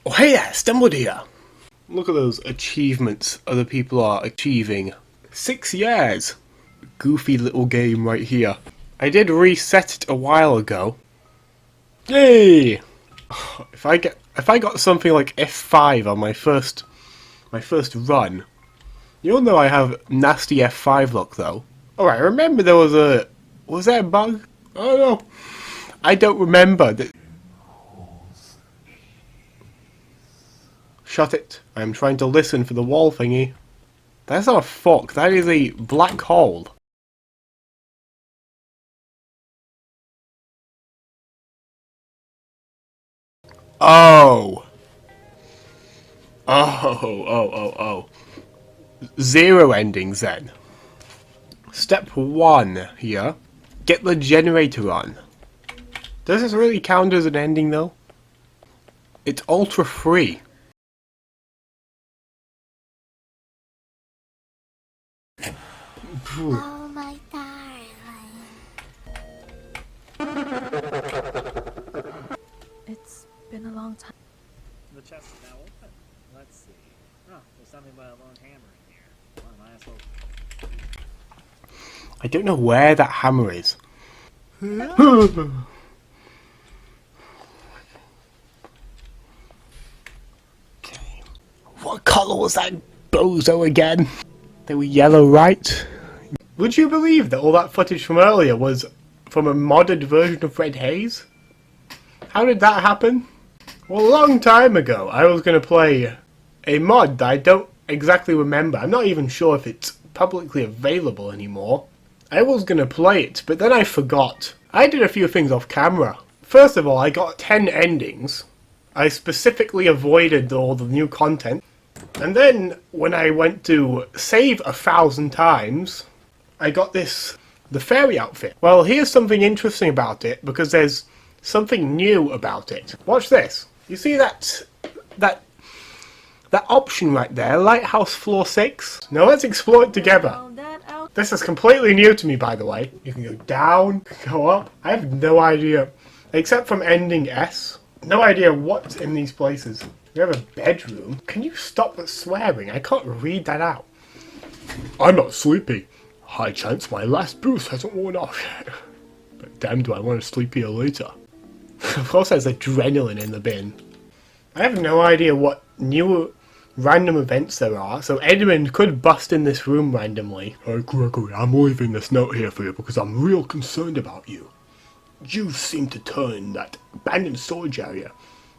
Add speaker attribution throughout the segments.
Speaker 1: Oh hey there, stumbled here. Look at those achievements other people are achieving. 6 years. Goofy little game right here. I did reset it a while ago. Yay! If I got something like F5 on my first run, you'll know I have nasty F5 luck though. Alright, I remember was there a bug? I don't know. I don't remember. Shut it. I am trying to listen for the wall thingy. That's not a fork, that is a black hole. Oh. Oh. 0 endings then. Step 1 here. Get the generator on. Does this really count as an ending though? It's ultra free.
Speaker 2: Oh my darling.
Speaker 3: It's been a long time.
Speaker 4: The chest is now open. Let's see. Oh, there's something by a long hammer in here. Well, I might as well.
Speaker 1: I don't know where that hammer is. Okay. What colour was that bozo again? They were yellow, right? Would you believe that all that footage from earlier was from a modded version of Red Haze? How did that happen? Well, a long time ago, I was going to play a mod that I don't exactly remember. I'm not even sure if it's publicly available anymore. I was going to play it, but then I forgot. I did a few things off camera. First of all, I got 10 endings. I specifically avoided all the new content. And then, when I went to save 1,000 times, I got the fairy outfit. Well, here's something interesting about it, because there's something new about it. Watch this. You see that option right there, Lighthouse Floor 6? Now let's explore it together. This is completely new to me, by the way. You can go down, go up. I have no idea, except from ending S, no idea what's in these places. We have a bedroom. Can you stop swearing? I can't read that out. I'm not sleepy. High chance my last boost hasn't worn off yet. But damn, do I want to sleep here later. Of course there's adrenaline in the bin. I have no idea what new random events there are, so Edmund could bust in this room randomly. Hey Gregory, I'm leaving this note here for you because I'm real concerned about you. You seem to turn that abandoned storage area,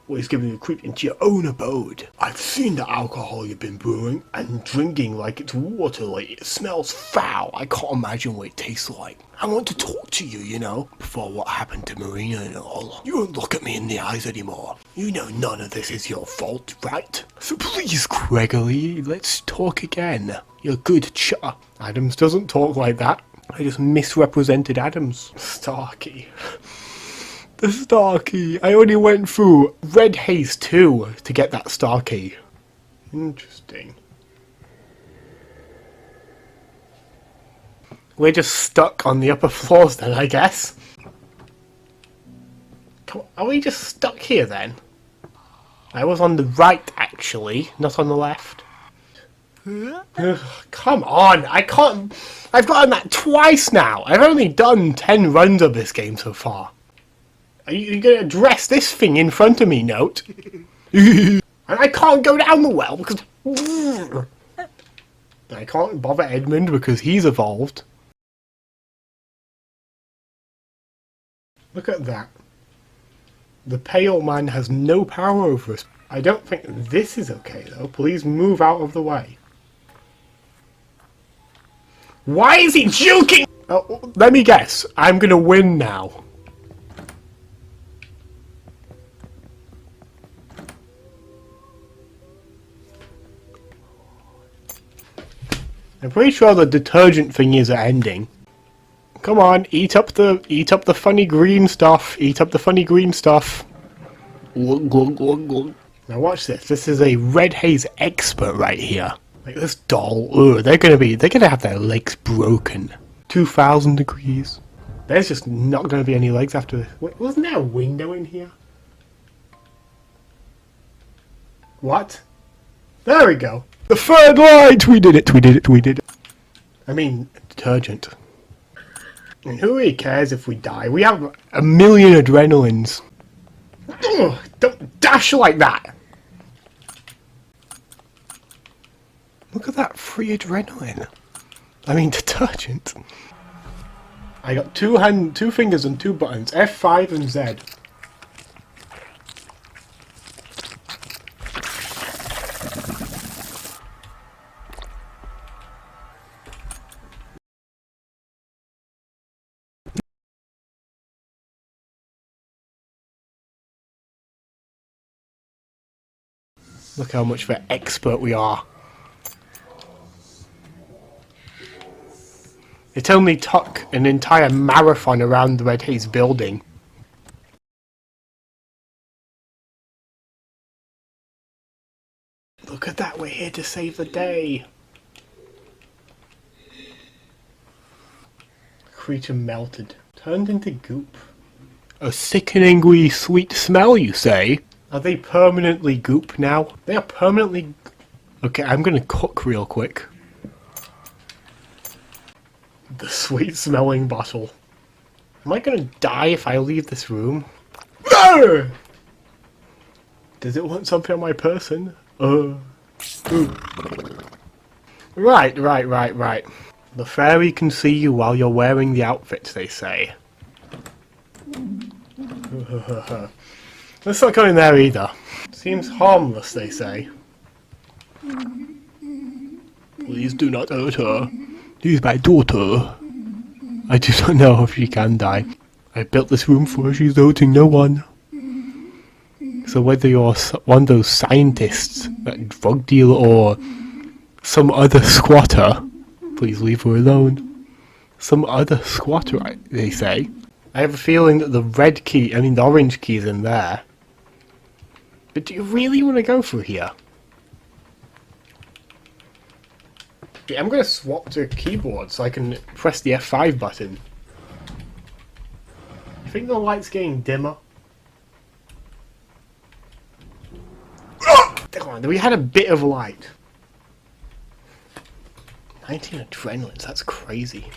Speaker 1: always giving you a creep, into your own abode. I've seen the alcohol you've been brewing and drinking like it's water, like it smells foul. I can't imagine what it tastes like. I want to talk to you, you know, before what happened to Marina and all. You won't look at me in the eyes anymore. You know none of this is your fault, right? So please, Gregory, let's talk again. You're good chatter. Adams doesn't talk like that. I just misrepresented Adams. Starkey. The star key. I only went through Red Haze 2 to get that star key. Interesting. We're just stuck on the upper floors then, I guess. Are we just stuck here then? I was on the right actually, not on the left. Ugh, come on, I can't. I've gotten that twice now. I've only done 10 runs of this game so far. Are you going to address this thing in front of me, Note? And I can't go down the well because... I can't bother Edmund because he's evolved. Look at that. The pale man has no power over us. I don't think this is okay, though. Please move out of the way. Why is he joking? Oh, let me guess. I'm going to win now. I'm pretty sure the detergent thing is ending. Come on, eat up the funny green stuff. Eat up the funny green stuff. Glug, glug, glug, glug. Now watch this. This is a Red Haze expert right here. Like this doll. Ugh, they're gonna have their legs broken. 2,000 degrees. There's just not gonna be any legs after this. Wait, wasn't there a window in here? What? There we go. The third light! We did it, we did it, we did it. I mean, detergent. And who really cares if we die? We have a million adrenalines. Ugh, don't dash like that! Look at that free adrenaline. I mean, detergent. I got two fingers and two buttons, F5 and Z. Look how much of an expert we are. It only took an entire marathon around the Red Haze building. Look at that, we're here to save the day. Creature melted, turned into goop. A sickeningly sweet smell, you say? Are they permanently goop now? They are permanently... Okay, I'm gonna cook real quick. The sweet smelling bottle. Am I gonna die if I leave this room? No! Does it want something on my person? Ooh. Right. The fairy can see you while you're wearing the outfit, they say. Let's not go in there either. Seems harmless, they say. Please do not hurt her. She's my daughter. I do not know if she can die. I built this room for her, she's hurting no one. So whether you're one of those scientists, a drug dealer, or some other squatter, please leave her alone. Some other squatter, they say. I have a feeling that the the orange key's in there. But do you really want to go through here? Okay, I'm going to swap to a keyboard so I can press the F5 button. You think the light's getting dimmer? Come on, we had a bit of light. 19 adrenalines, that's crazy.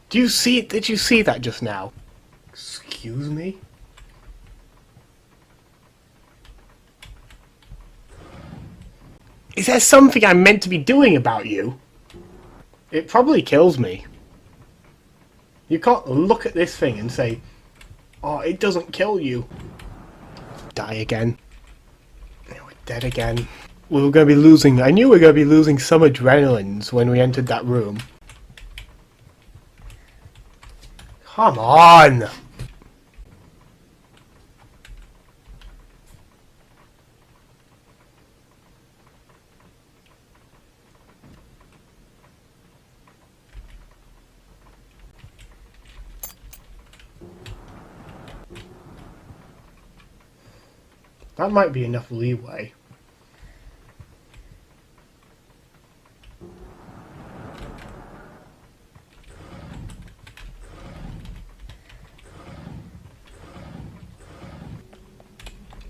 Speaker 1: Did you see that just now? Excuse me? Is there something I'm meant to be doing about you? It probably kills me. You can't look at this thing and say, oh, it doesn't kill you. Die again. We're dead again. We were going to be losing... I knew we were going to be losing some adrenalines when we entered that room. Come on! That might be enough leeway.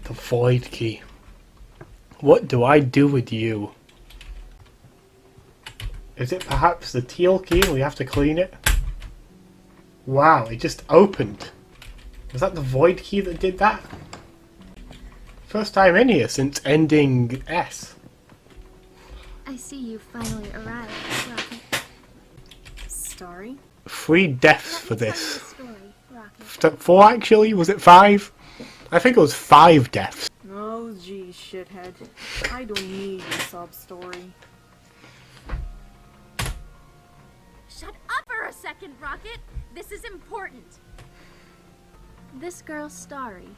Speaker 1: The void key. What do I do with you? Is it perhaps the teal key and we have to clean it? Wow, it just opened. Was that the void key that did that? First time in here since ending S.
Speaker 3: I see you finally arrived, Rockette.
Speaker 2: Story?
Speaker 1: 3 deaths for
Speaker 3: Let me tell you
Speaker 1: this.
Speaker 3: the story, Rockette.
Speaker 1: 4 actually? Was it 5? I think it was 5 deaths.
Speaker 2: Oh, gee, shithead. I don't need your sob story.
Speaker 5: Shut up for a second, Rockette! This is important!
Speaker 3: This girl, Starry,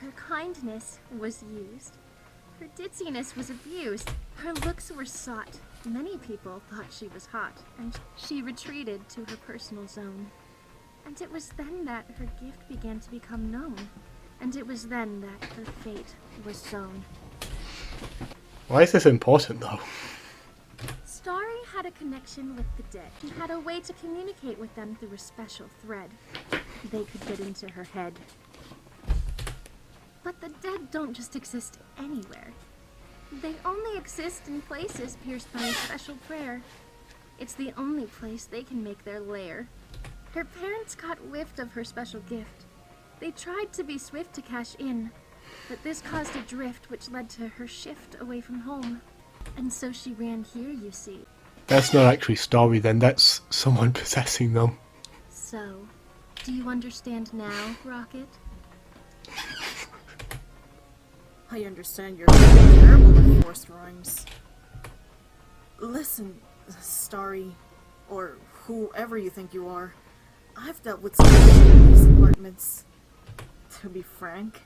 Speaker 3: her kindness was used. Her ditziness was abused. Her looks were sought. Many people thought she was hot, and she retreated to her personal zone. And it was then that her gift began to become known. And it was then that her fate was sown.
Speaker 1: Why is this important though?
Speaker 3: Starry had a connection with the dead. He had a way to communicate with them through a special thread. they could get into her head. But the dead don't just exist anywhere. They only exist in places pierced by a special prayer. It's the only place they can make their lair. Her parents caught whiff of her special gift. They tried to be swift to cash in, but this caused a drift which led to her shift away from home. And so she ran here, you see.
Speaker 1: That's not actually story then, that's someone possessing them.
Speaker 3: So, do you understand now, Rockette?
Speaker 2: I understand you're terrible at forced rhymes. Listen, Starry, or whoever you think you are, I've dealt with some shit in these apartments. To be frank,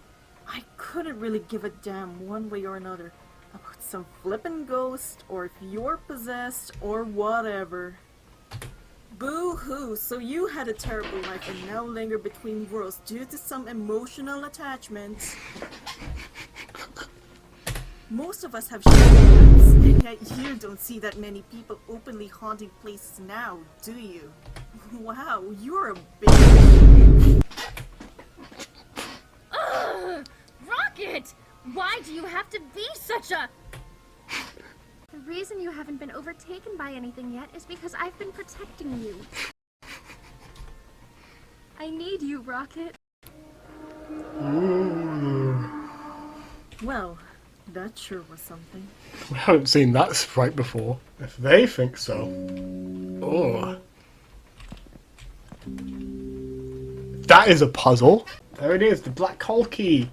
Speaker 2: I couldn't really give a damn one way or another about some flippin' ghost, or if you're possessed, or whatever. Boo-hoo, so you had a terrible life and now linger between worlds due to some emotional attachment. Most of us have shared lives, and yet you don't see that many people openly haunting places now, do you? Wow, you're a bitch.
Speaker 5: Ugh! Rockette! Why do you have to be such a...
Speaker 3: The reason you haven't been overtaken by anything yet is because I've been protecting you. I need you, Rockette.
Speaker 2: Well, that sure was something.
Speaker 1: We haven't seen that sprite before. If they think so. Oh. That is a puzzle. There it is, the black hole key.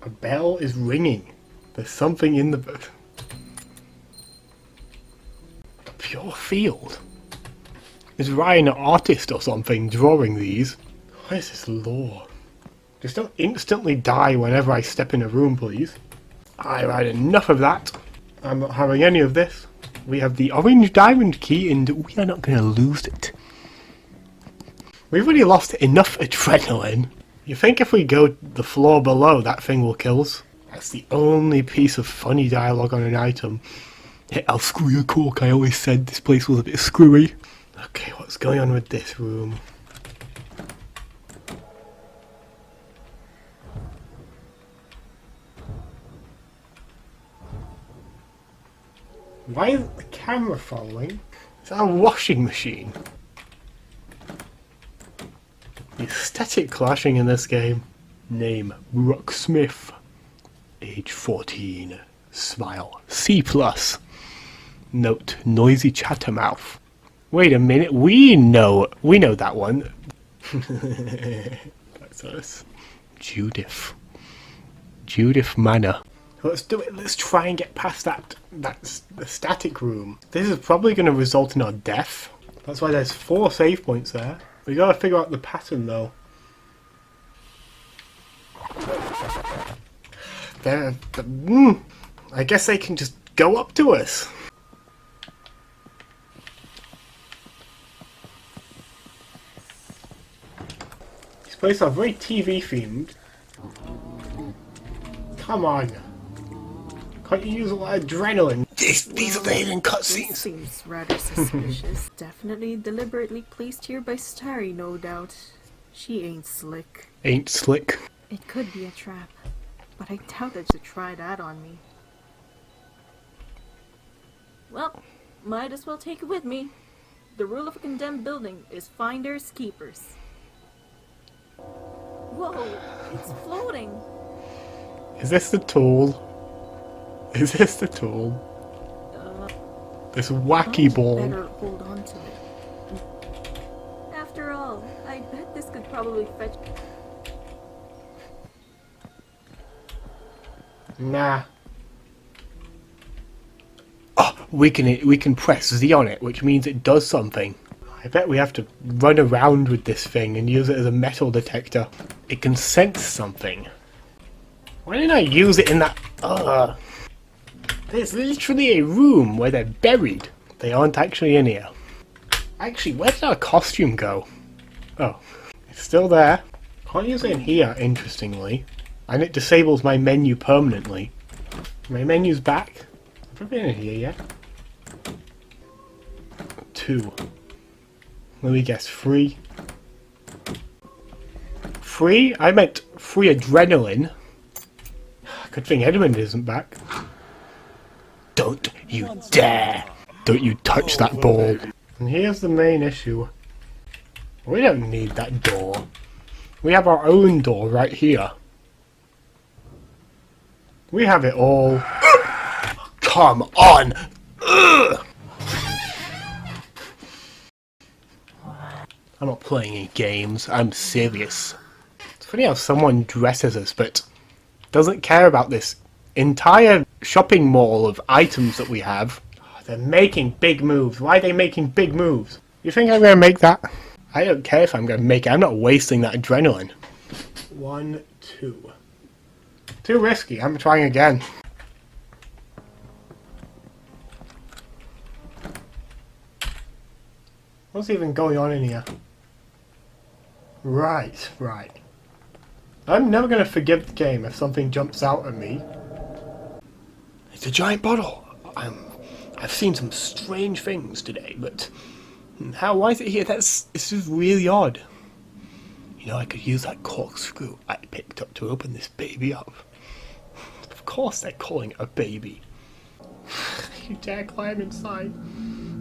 Speaker 1: A bell is ringing. There's something in the... A pure field. Is Ryan an artist or something drawing these? What is this lore? Just don't instantly die whenever I step in a room, please. Alright, enough of that. I'm not having any of this. We have the orange diamond key and we are not going to lose it. We've already lost enough adrenaline. You think if we go the floor below, that thing will kill us? That's the only piece of funny dialogue on an item. Yeah, I'll screw your cork. I always said this place was a bit screwy. Okay, what's going on with this room? Why isn't the camera following? Is that a washing machine? The aesthetic clashing in this game. Name, Rocksmith. Age 14. Smile, C+. Note, noisy chattermouth. Wait a minute, we know that one. That's us. Judith Manor. Let's do it. Let's try and get past the static room. This is probably going to result in our death. That's why there's 4 save points there. We gotta figure out the pattern though. I guess they can just go up to us. These places are very TV themed. Come on. Can't you use a lot of adrenaline? These are the hidden
Speaker 2: This
Speaker 1: cutscenes.
Speaker 2: seems rather suspicious. Definitely deliberately placed here by Starry, no doubt. She ain't slick.
Speaker 1: Ain't slick.
Speaker 2: It could be a trap, but I doubt that she'd try that on me. Well, might as well take it with me. The rule of a condemned building is finders keepers. Whoa, it's floating.
Speaker 1: Is this the tool? Is this the tool? This wacky ball.
Speaker 2: Better hold on to it. After all, I bet this could probably fetch.
Speaker 1: Nah. Oh, we can press Z on it, which means it does something. I bet we have to run around with this thing and use it as a metal detector. It can sense something. Why didn't I use it in that... There's literally a room where they're buried. They aren't actually in here. Actually, where did our costume go? Oh, it's still there. Can't use it in here, interestingly. And it disables my menu permanently. My menu's back. Have I been in here yet? 2. Let me guess, 3. 3? I meant 3 adrenaline. Good thing Edmund isn't back. Don't you dare! Don't you touch that ball. And here's the main issue. We don't need that door. We have our own door right here. We have it all. Come on! Ugh. I'm not playing any games, I'm serious. It's funny how someone dresses us but doesn't care about this entire shopping mall of items that we have. They're making big moves. Why are they making big moves? You think I'm going to make that? I don't care if I'm going to make it. I'm not wasting that adrenaline. 1, 2. Too risky. I'm trying again. What's even going on in here? Right. I'm never going to forgive the game if something jumps out at me. It's a giant bottle. I've seen some strange things today, but why is it here? It's just really odd. You know, I could use that corkscrew I picked up to open this baby up. Of course they're calling it a baby. You dare climb inside?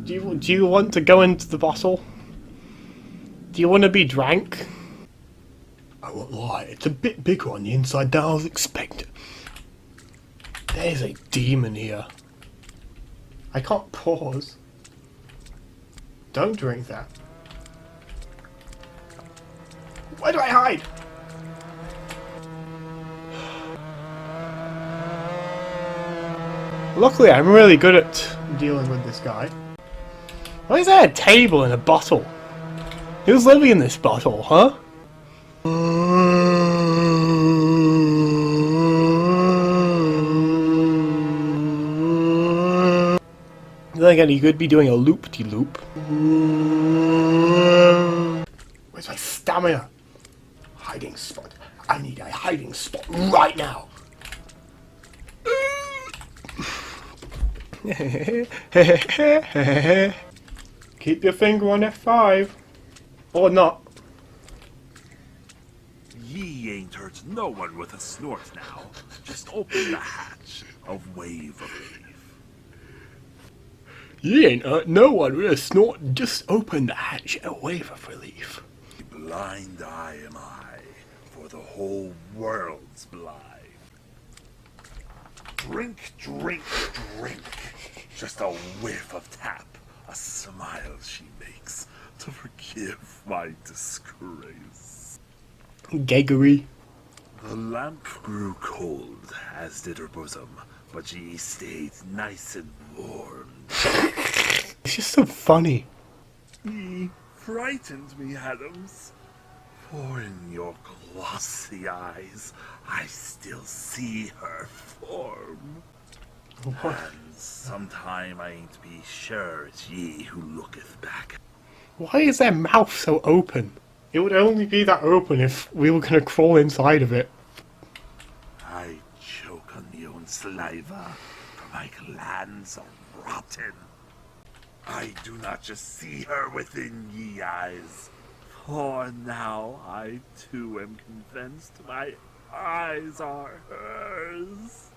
Speaker 1: Do you want to go into the bottle? Do you want to be drank? I won't lie, it's a bit bigger on the inside than I was expecting. There's a demon here. I can't pause. Don't drink that. Where do I hide? Luckily, I'm really good at dealing with this guy. Why is there a table and a bottle? Who's living in this bottle, huh? Then again, you could be doing a loop-de-loop. Where's my stamina? Hiding spot. I need a hiding spot right now. Keep your finger on F5. Or not.
Speaker 6: Ye ain't hurt no one with a snort now. Just open the hatch. A wave of relief.
Speaker 1: You ain't hurt no one with a snort. Just open the hatch. A wave of relief.
Speaker 6: Blind eye am I, for the whole world's blind. Drink, drink, drink. Just a whiff of tap. A smile she makes to forgive my disgrace.
Speaker 1: Geggery.
Speaker 6: The lamp grew cold, as did her bosom, but ye stayed nice and warm.
Speaker 1: It's just so funny.
Speaker 6: Ye frightened me, Adams, for in your glossy eyes I still see her form.
Speaker 1: What?
Speaker 6: And sometime I ain't be sure it's ye who looketh back.
Speaker 1: Why is their mouth so open? It would only be that open if we were gonna crawl inside of it.
Speaker 6: I choke on me own saliva, for my glands are rotten. I do not just see her within ye eyes, for now I too am convinced my eyes are hers.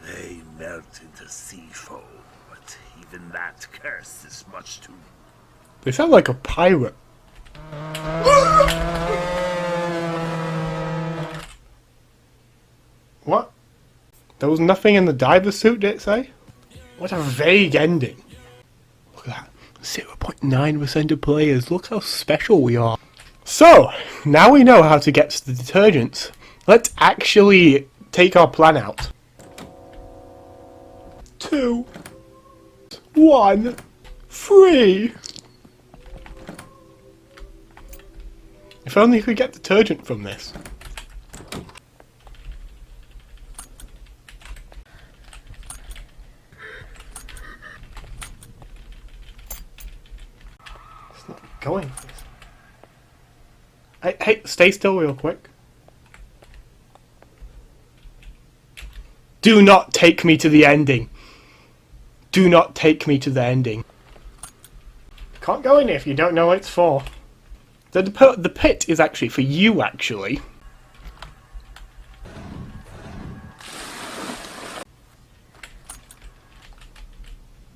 Speaker 6: They melt into sea foam, but even that curse is much too...
Speaker 1: They sound like a pirate. What? There was nothing in the diver suit, did it say? What a vague ending. Look at that. 0.9% of players. Look how special we are. So, now we know how to get to the detergents. Let's actually take our plan out. 2, 1, 3. If only you could get detergent from this. It's not going. Hey, stay still real quick. Do not take me to the ending. Do not take me to the ending. Can't go in if you don't know what it's for. The pit is actually for you, actually.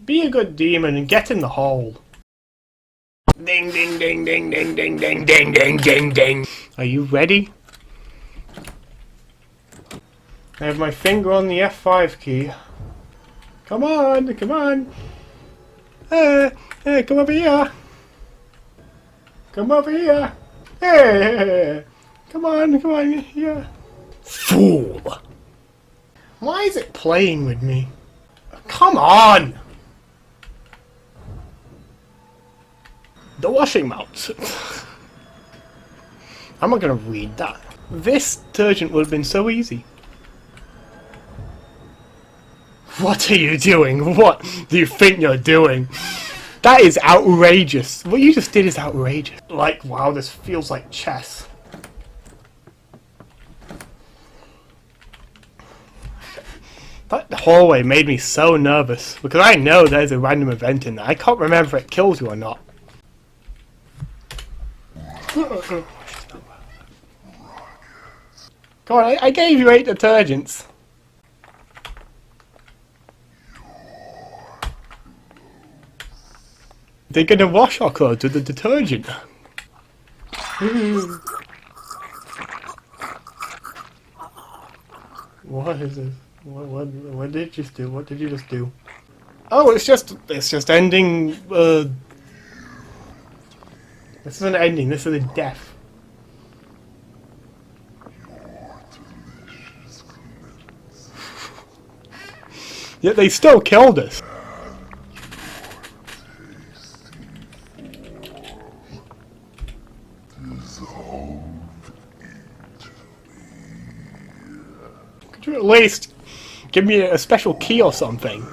Speaker 1: Be a good demon and get in the hole. Ding ding ding ding ding ding ding ding ding ding ding. Are you ready? I have my finger on the F5 key. Come on, come on. Hey, come over here. Come over here. Hey, come on, here. Fool. Why is it playing with me? Come on. The washing mount. I'm not gonna read that. This detergent would have been so easy. What are you doing? What do you think you're doing? That is outrageous. What you just did is outrageous. Like, wow, this feels like chess. That hallway made me so nervous because I know there's a random event in there. I can't remember if it kills you or not. Come on, I gave you 8 detergents. They're gonna wash our clothes with the detergent. What is this? What did you just do? What did you just do? Oh, it's just ending. This isn't ending. This is a death. Yet they still killed us. Could you at least give me a special key or something?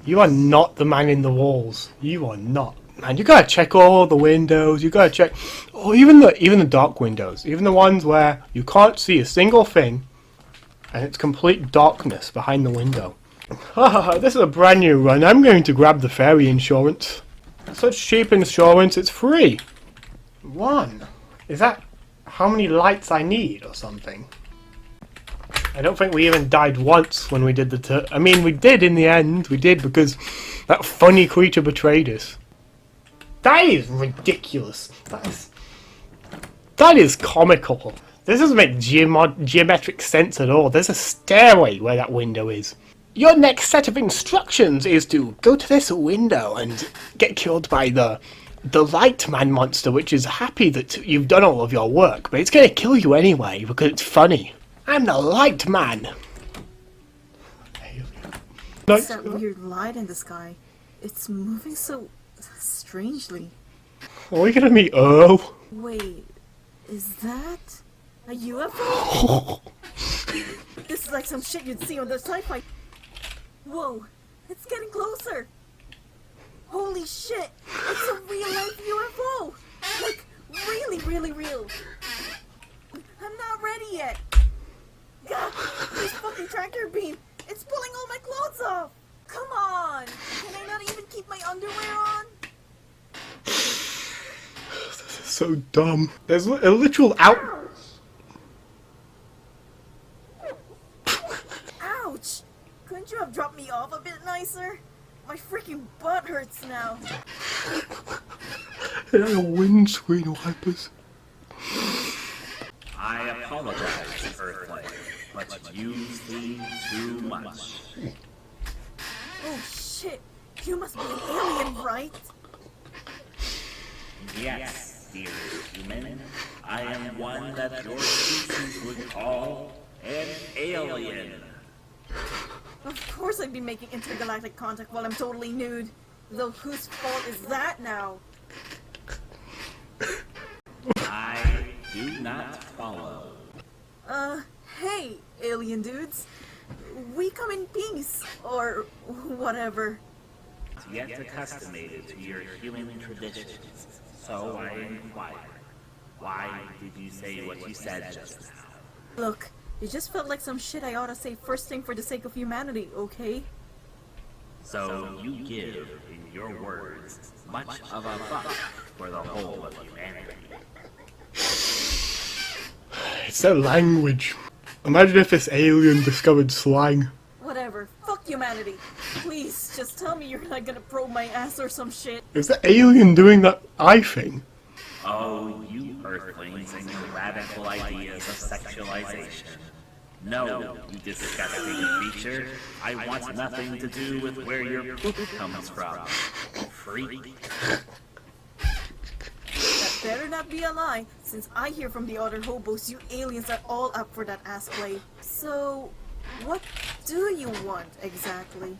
Speaker 1: You are not the man in the walls. You are not. Man, you gotta check all the windows. You gotta check, oh, even the dark windows, even the ones where you can't see a single thing, and it's complete darkness behind the window. This is a brand new run. I'm going to grab the ferry insurance. Such cheap insurance. It's free. 1. Is that how many lights I need or something? I don't think we even died once when we did the I mean, we did in the end. We did because that funny creature betrayed us. That is ridiculous. That is comical. This doesn't make geometric sense at all. There's a stairway where that window is. Your next set of instructions is to go to this window and get killed by the light man monster, which is happy that you've done all of your work, but it's going to kill you anyway because it's funny. I'm the light man.
Speaker 2: It's that weird light in the sky. It's moving so strangely.
Speaker 1: Are we gonna meet Earl?
Speaker 2: Wait, is that a UFO? This is like some shit you'd see on the sci-fi. Whoa, it's getting closer. Holy shit, it's a real-life UFO. Like, really, really real. I'm not ready yet. God, this fucking tractor beam, it's pulling all my clothes off. Come on, can I not even keep my underwear on?
Speaker 1: This is so dumb. There's a literal
Speaker 2: Ouch! Couldn't you have dropped me off a bit nicer? My freaking butt hurts now.
Speaker 1: It had a windscreen wipers.
Speaker 4: I apologize, Earthling, but you seem too much.
Speaker 2: Oh shit! You must be an alien, right?
Speaker 4: Yes, dear human. I am one that your species would call an alien.
Speaker 2: Of course I'd be making intergalactic contact while I'm totally nude. Though whose fault is that now?
Speaker 4: I do not follow.
Speaker 2: Hey, alien dudes. We come in peace, or whatever.
Speaker 4: Yet accustomed to your human traditions, so I inquire. Why did you say what you said just now?
Speaker 2: Look, It just felt like some shit I ought to say first thing for the sake of humanity, okay?
Speaker 4: So you give, in your words, much of a fuck for the whole of humanity.
Speaker 1: It's their language. Imagine if this alien discovered slang.
Speaker 2: Whatever. Fuck humanity. Please, just tell me you're not gonna probe my ass or some shit.
Speaker 1: Is the alien doing that eye thing?
Speaker 4: Oh, you earthlings and your radical ideas of sexualization. No, you disgusting creature. I want nothing to do with where your poop comes from. Freak.
Speaker 2: That better not be a lie, since I hear from the other hobos you aliens are all up for that ass play. So, what do you want exactly?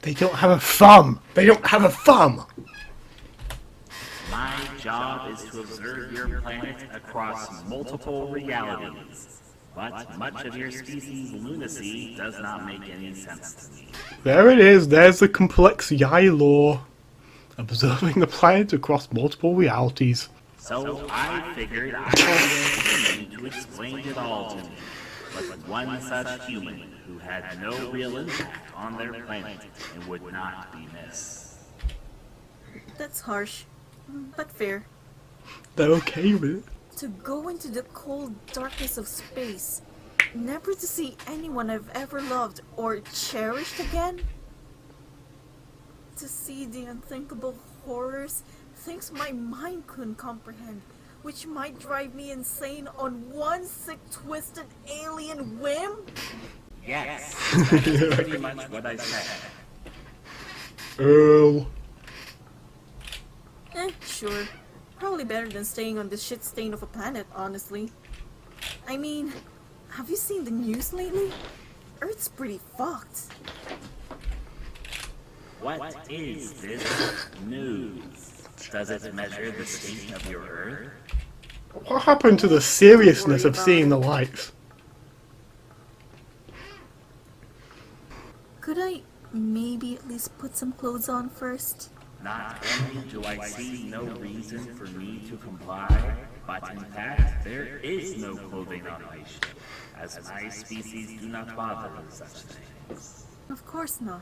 Speaker 1: They don't have a thumb! They don't have a thumb!
Speaker 4: My job is to observe your planet across multiple realities. But much of your species' lunacy does not make any sense to me.
Speaker 1: There it is, there's the complex Yai law. Observing the planet across multiple realities.
Speaker 4: So I figured I would be human to explain it all to me. But one such human who had no real impact on their planet and would not be missed.
Speaker 2: That's harsh, but fair.
Speaker 1: They're okay with it.
Speaker 2: To go into the cold darkness of space, never to see anyone I've ever loved or cherished again? To see the unthinkable horrors, things my mind couldn't comprehend, which might drive me insane on one sick, twisted alien whim?
Speaker 4: Yes, that's pretty much what I said.
Speaker 1: Earl.
Speaker 2: Sure. Probably better than staying on this shit stain of a planet, honestly. I mean, have you seen the news lately? Earth's pretty fucked.
Speaker 4: What is this news? Does it measure the state of your Earth?
Speaker 1: What happened to the seriousness of seeing the lights?
Speaker 2: Could I maybe at least put some clothes on first?
Speaker 4: Not only do I see no reason for me to comply, but in fact, there is no clothing on my ship, as my species do not bother with such things.
Speaker 2: Of course not.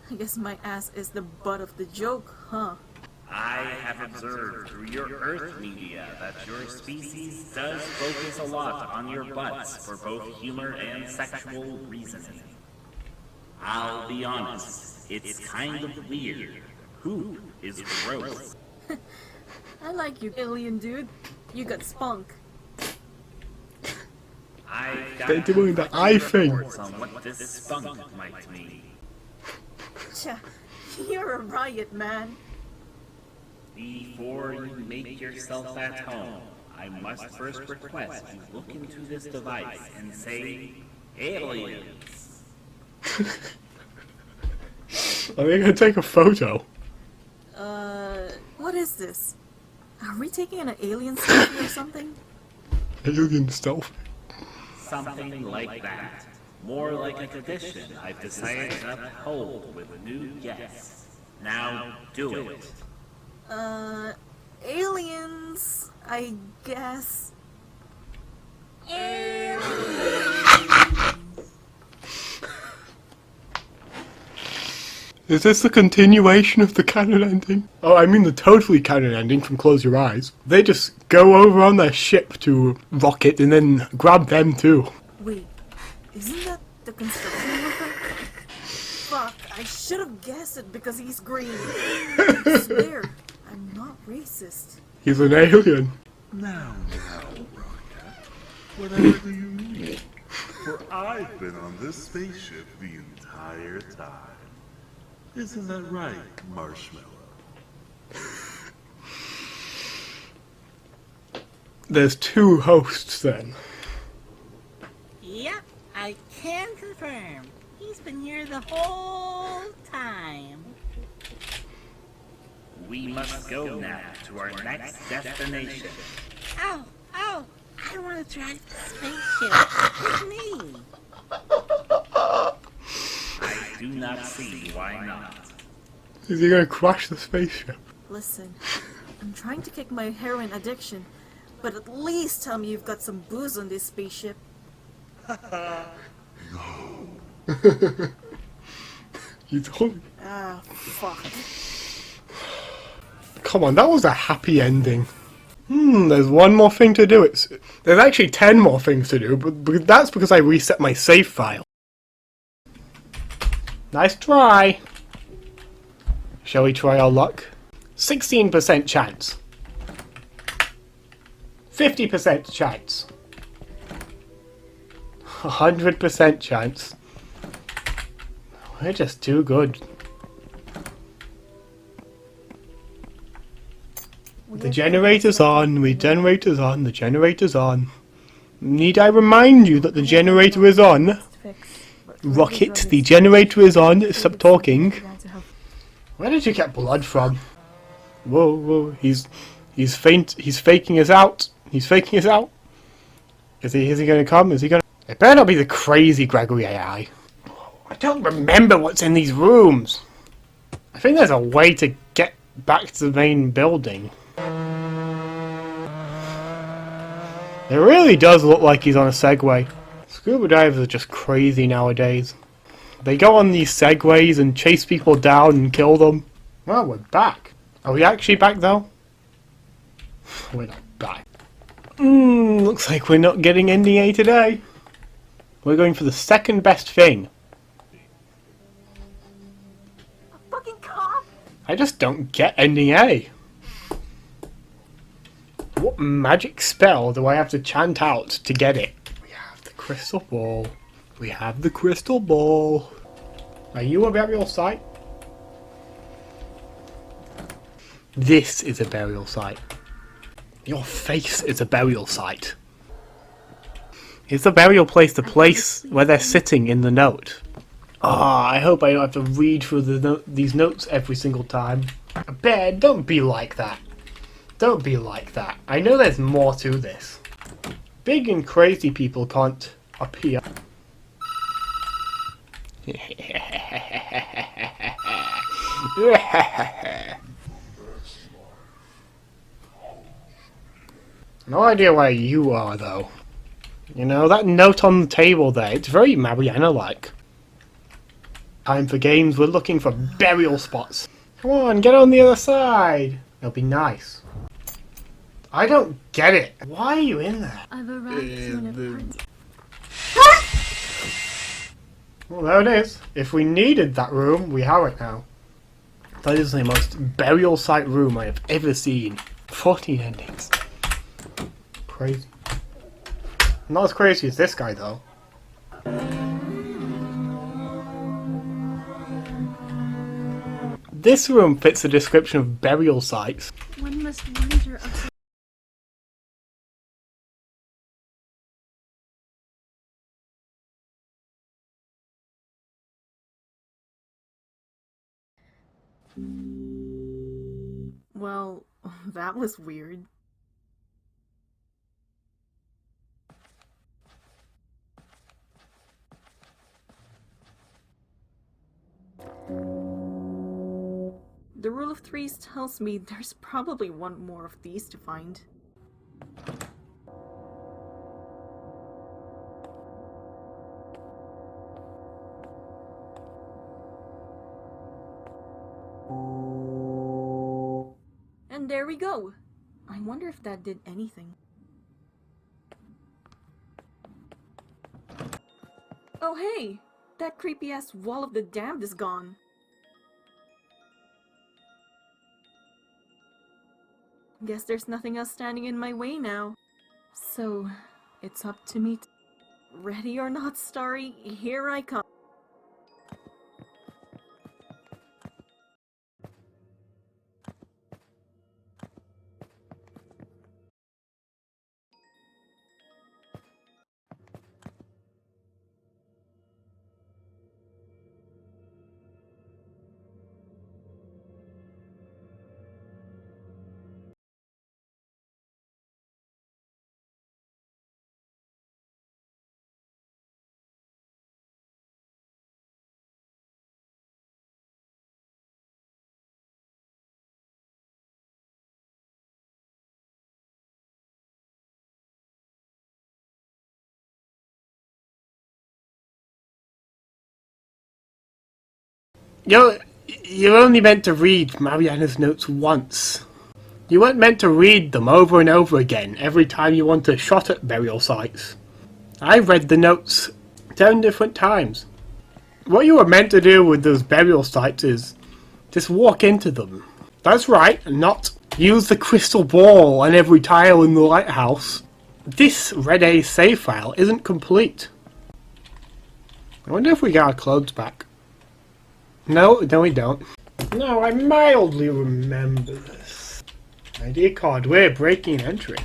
Speaker 2: I guess my ass is the butt of the joke, huh?
Speaker 4: I have observed through your Earth media that your species does focus a lot on your butts for both humor and sexual reasoning. I'll be honest, it's kind of weird. Poop is gross.
Speaker 2: I like you, alien dude. You got spunk.
Speaker 1: They're doing the eye thing.
Speaker 4: On what this spunk might mean.
Speaker 2: Cha, you're a riot, man.
Speaker 4: Before you make yourself at home, I must first request you look into this device and say, aliens.
Speaker 1: Are they gonna take a photo?
Speaker 2: What is this? Are we taking an alien selfie or something?
Speaker 1: Alien stealth.
Speaker 4: Something like that. More like a tradition I've decided to uphold with new guests. Now do it.
Speaker 2: Aliens, I guess.
Speaker 1: Is this the continuation of the canon ending? Oh, I mean the totally canon ending from Close Your Eyes. They just go over on their ship to Rockette and then grab them too.
Speaker 2: Wait, isn't that the construction worker? Fuck, I should have guessed it because he's green. I swear, I'm not racist.
Speaker 1: He's an alien.
Speaker 6: Now, Rockette, whatever do you need? For I've been on this spaceship the entire time. Isn't that right, Marshmallow?
Speaker 1: There's two hosts then.
Speaker 7: Yep, I can confirm. He's been here the whole time.
Speaker 4: We must go now to our next destination.
Speaker 7: Oh, I want to drive the spaceship with me.
Speaker 4: I do not see why not.
Speaker 1: Is he gonna crash the spaceship?
Speaker 2: Listen, I'm trying to kick my heroin addiction, but at least tell me you've got some booze on this spaceship.
Speaker 1: You told.
Speaker 2: Ah, fuck.
Speaker 1: Come on, that was a happy ending. There's one more thing to do. There's actually 10 more things to do, but that's because I reset my save file. Nice try. Shall we try our luck? 16% chance. 50% chance. 100% chance. We're just too good. The generator's on, the generator's on, the generator's on. Need I remind you that the generator is on? Rockette, the generator is on. Stop talking. Where did you get blood from? Whoa, whoa, he's faking us out. He's faking us out. Is he gonna come? Is he gonna... It better not be the crazy Gregory AI. I don't remember what's in these rooms. I think there's a way to get back to the main building. It really does look like he's on a Segway. Scuba divers are just crazy nowadays. They go on these Segways and chase people down and kill them. Well, we're back. Are we actually back though? We're not back. Looks like we're not getting ending A today. We're going for the second best thing.
Speaker 2: A fucking cop?
Speaker 1: I just don't get ending A. What magic spell do I have to chant out to get it? We have the crystal ball. We have the crystal ball. Are you a burial site? This is a burial site. Your face is a burial site. Is the burial place the place where they're sitting in the note? Ah, I hope I don't have to read through these notes every single time. Bear, don't be like that. Don't be like that. I know there's more to this. Big and crazy people can't appear. No idea where you are, though. You know, that note on the table there, it's very Mariana-like. Time for games, we're looking for burial spots. Come on, get on the other side. It'll be nice. I don't get it. Why are you in there?
Speaker 3: I've arrived to an apartment.
Speaker 1: Well, there it is. If we needed that room, we have it now. That is the most burial site room I have ever seen. 14 endings. Crazy. Not as crazy as this guy, though. This room fits the description of burial sites.
Speaker 3: One must wonder of
Speaker 2: Well, that was weird. The rule of threes tells me there's probably one more of these to find. And there we go. I wonder if that did anything. Oh hey! That creepy ass Wall of the Damned is gone. Guess there's nothing else standing in my way now. So, it's up to me. Ready or not, Starry, here I come.
Speaker 1: You're only meant to read Mariana's notes once. You weren't meant to read them over and over again every time you want a shot at burial sites. I read the notes 10 different times. What you were meant to do with those burial sites is just walk into them. That's right, not use the crystal ball on every tile in the lighthouse. This Red Haze save file isn't complete. I wonder if we get our clothes back. No, we don't. No, I mildly remember this. ID card, we're breaking and entering.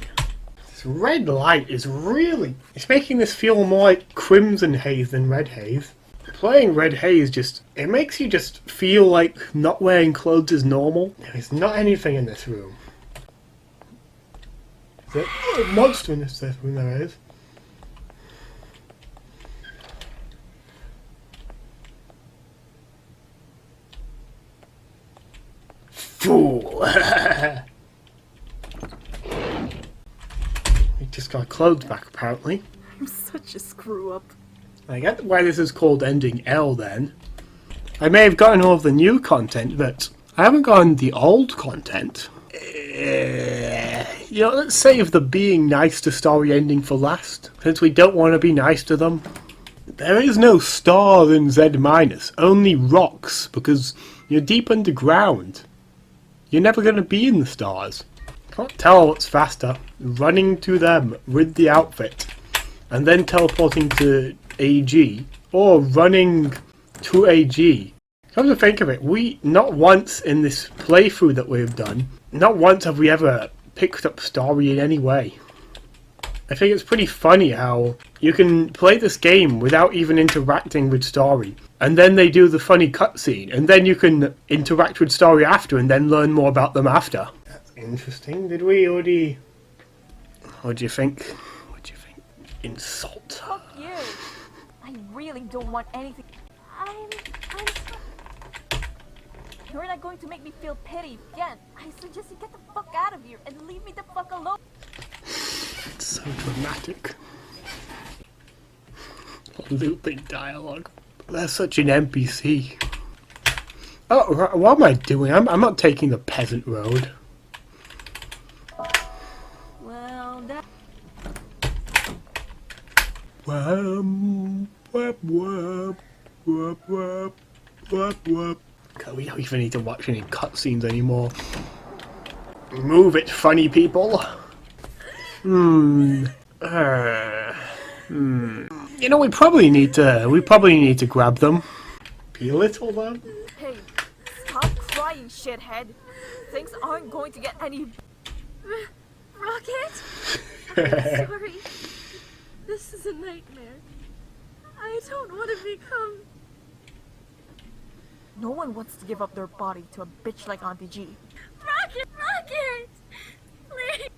Speaker 1: This red light is really... It's making this feel more like Crimson Haze than Red Haze. Playing Red Haze it makes you just feel like not wearing clothes is normal. There's not anything in this room. Is there a monster in this room? There is. Fool! We just got clothes back, apparently.
Speaker 2: I'm such a screw up.
Speaker 1: I get why this is called ending L then. I may have gotten all of the new content, but I haven't gotten the old content. Let's save the being nice to story ending for last, since we don't want to be nice to them. There is no star in Z-, only rocks, because you're deep underground. You're never going to be in the stars. Can't tell what's faster, running to them with the outfit, and then teleporting to AG, or running to AG. Come to think of it, we, not once in this playthrough that we've done, not once have we ever picked up story in any way. I think it's pretty funny how you can play this game without even interacting with story, and then they do the funny cutscene, and then you can interact with story after and then learn more about them after. That's interesting. Did we already... What do you think? What do you think? Insult.
Speaker 8: Fuck you! I really don't want anything. I'm You're not going to make me feel pity again. I suggest you get the fuck out of here and leave me the fuck alone.
Speaker 1: It's so dramatic. Looping dialogue. That's such an NPC. Oh, what am I doing? I'm not taking the peasant road.
Speaker 8: Well, that...
Speaker 1: Wham, whap, whap, whap, whap, whap, whap. God, we don't even need to watch any cutscenes anymore. Move it, funny people. You know, we probably need to grab them. Belittle them.
Speaker 8: Hey, stop crying, shithead. Things aren't going to get any...
Speaker 3: Rockette? I'm sorry. This is a nightmare. I don't want to become...
Speaker 8: No one wants to give up their body to a bitch like Auntie G.
Speaker 3: Rockette! Rockette! Please!